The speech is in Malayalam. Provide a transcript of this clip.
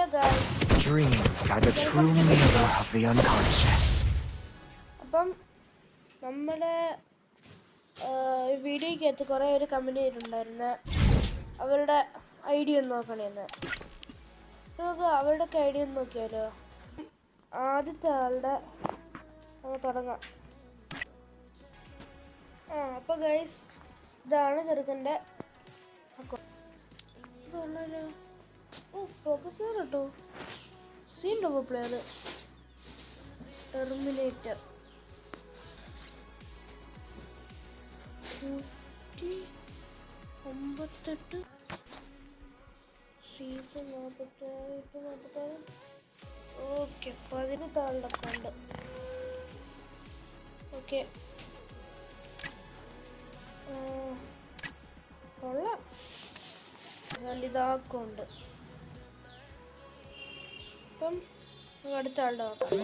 Hello guys. Dreams are the true mirror of the unconscious. അപ്പം നമ്മുടെ വീഡിയോയ്ക്കകത്ത് കുറേ ഒരു കമൻറ്റ് ചെയ്തിട്ടുണ്ടായിരുന്നു അവരുടെ ഐഡിയ ഒന്ന് നോക്കണേന്ന്. നമുക്ക് അവരുടെയൊക്കെ ഐഡിയ ഒന്ന് നോക്കിയാലോ. ആദ്യത്തെ ആളുടെ നമുക്ക് തുടങ്ങാം. അപ്പോൾ ഗൈസ് ഇതാണ് ചെറുക്കൻ്റെ അക്കൗണ്ട്. പ്രൊഫസർ കേട്ടോ, scene double player terminator 58 season 46. Okay 18 ആളുടെ അക്കൗണ്ട്. ഓക്കെ കൊള്ളാം. ഇതാ അക്കൗണ്ട്. അപ്പം അടുത്ത ആളുടെ നോക്കാം.